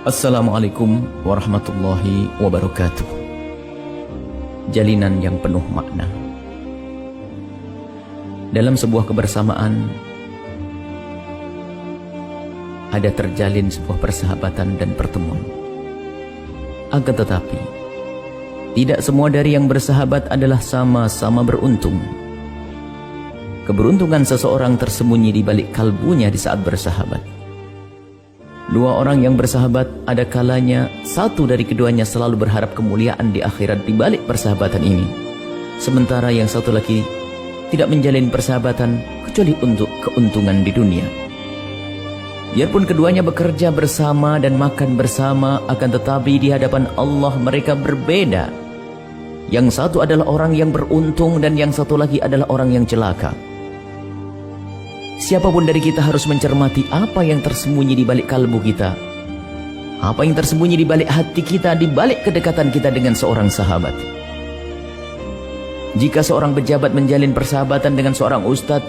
Assalamualaikum warahmatullahi wabarakatuh. Jalinan yang penuh makna. Dalam sebuah kebersamaan ada terjalin sebuah persahabatan dan pertemuan. Akan tetapi tidak semua dari yang bersahabat adalah sama-sama beruntung. Keberuntungan seseorang tersembunyi di balik kalbunya di saat bersahabat. Dua orang yang bersahabat, ada kalanya satu dari keduanya selalu berharap kemuliaan di akhirat di balik persahabatan ini. Sementara yang satu lagi tidak menjalin persahabatan kecuali untuk keuntungan di dunia. Biarpun keduanya bekerja bersama dan makan bersama, akan tetapi di hadapan Allah mereka berbeda. Yang satu adalah orang yang beruntung dan yang satu lagi adalah orang yang celaka. Siapapun dari kita harus mencermati apa yang tersembunyi di balik kalbu kita. Apa yang tersembunyi di balik hati kita, di balik kedekatan kita dengan seorang sahabat. Jika seorang pejabat menjalin persahabatan dengan seorang ustadz,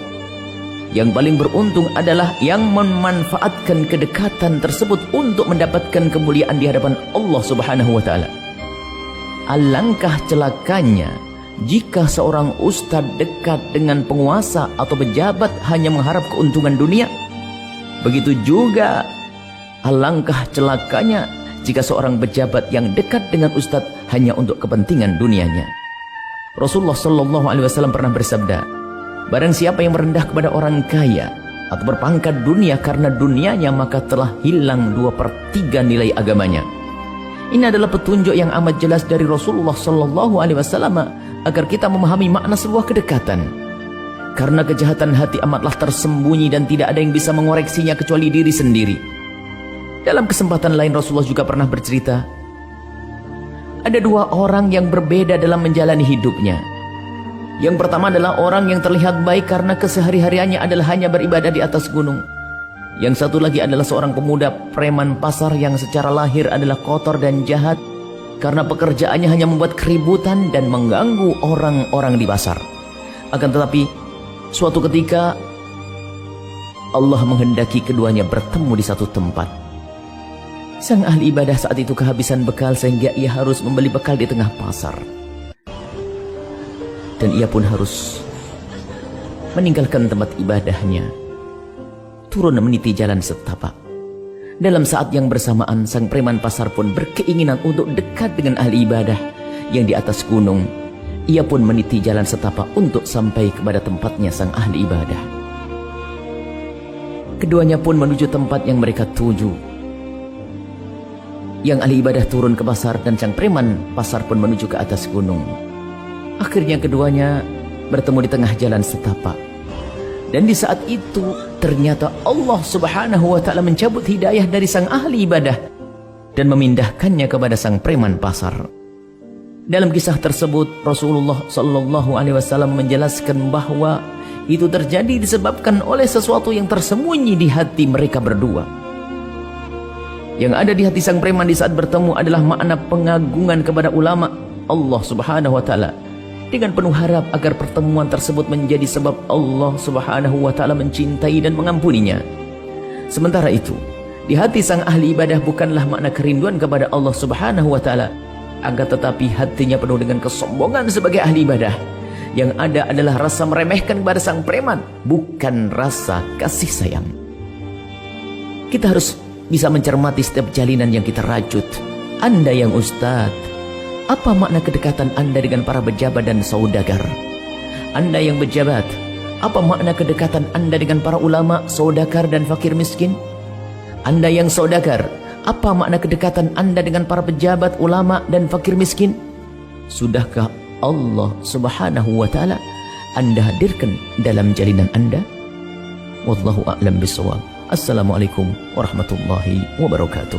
yang paling beruntung adalah yang memanfaatkan kedekatan tersebut untuk mendapatkan kemuliaan di hadapan Allah Subhanahu wa Ta'ala. Alangkah celakanya jika seorang ustadz dekat dengan penguasa atau pejabat hanya mengharap keuntungan dunia. Begitu juga alangkah celakanya jika seorang pejabat yang dekat dengan ustadz hanya untuk kepentingan dunianya. Rasulullah Shallallahu Alaihi Wasallam pernah bersabda, barang siapa yang merendah kepada orang kaya atau berpangkat dunia karena dunianya, maka telah hilang 2/3 nilai agamanya. Ini adalah petunjuk yang amat jelas dari Rasulullah Shallallahu Alaihi Wasallam agar kita memahami makna sebuah kedekatan. Karena kejahatan hati amatlah tersembunyi dan tidak ada yang bisa mengoreksinya kecuali diri sendiri. Dalam kesempatan lain Rasulullah juga pernah bercerita, ada dua orang yang berbeda dalam menjalani hidupnya. Yang pertama adalah orang yang terlihat baik karena kesehari-hariannya adalah hanya beribadah di atas gunung. Yang satu lagi adalah seorang pemuda preman pasar yang secara lahir adalah kotor dan jahat karena pekerjaannya hanya membuat keributan dan mengganggu orang-orang di pasar. Akan tetapi suatu ketika Allah menghendaki keduanya bertemu di satu tempat. Sang ahli ibadah saat itu kehabisan bekal sehingga ia harus membeli bekal di tengah pasar. Dan ia pun harus meninggalkan tempat ibadahnya, turun meniti jalan setapak. Dalam saat yang bersamaan, sang preman pasar pun berkeinginan untuk dekat dengan ahli ibadah yang di atas gunung. Ia pun meniti jalan setapak untuk sampai kepada tempatnya sang ahli ibadah. Keduanya pun menuju tempat yang mereka tuju. Yang ahli ibadah turun ke pasar dan sang preman pasar pun menuju ke atas gunung. Akhirnya keduanya bertemu di tengah jalan setapak. Dan di saat itu ternyata Allah Subhanahu wa Ta'ala mencabut hidayah dari sang ahli ibadah dan memindahkannya kepada sang preman pasar. Dalam kisah tersebut Rasulullah Sallallahu Alaihi Wasallam menjelaskan bahwa itu terjadi disebabkan oleh sesuatu yang tersembunyi di hati mereka berdua. Yang ada di hati sang preman di saat bertemu adalah makna pengagungan kepada ulama Allah Subhanahu wa Ta'ala, dengan penuh harap agar pertemuan tersebut menjadi sebab Allah Subhanahu wa Ta'ala mencintai dan mengampuninya. Sementara itu, di hati sang ahli ibadah bukanlah makna kerinduan kepada Allah Subhanahu wa Ta'ala, akan tetapi hatinya penuh dengan kesombongan sebagai ahli ibadah. Yang ada adalah rasa meremehkan kepada sang preman, bukan rasa kasih sayang. Kita harus bisa mencermati setiap jalinan yang kita rajut. Anda yang ustadz, apa makna kedekatan Anda dengan para pejabat dan saudagar? Anda yang pejabat, apa makna kedekatan Anda dengan para ulama, saudagar dan fakir miskin? Anda yang saudagar, apa makna kedekatan Anda dengan para pejabat, ulama dan fakir miskin? Sudahkah Allah Subhanahu wa Ta'ala Anda hadirkan dalam jalinan Anda? Wallahu a'lam bishawab. Assalamualaikum warahmatullahi wabarakatuh.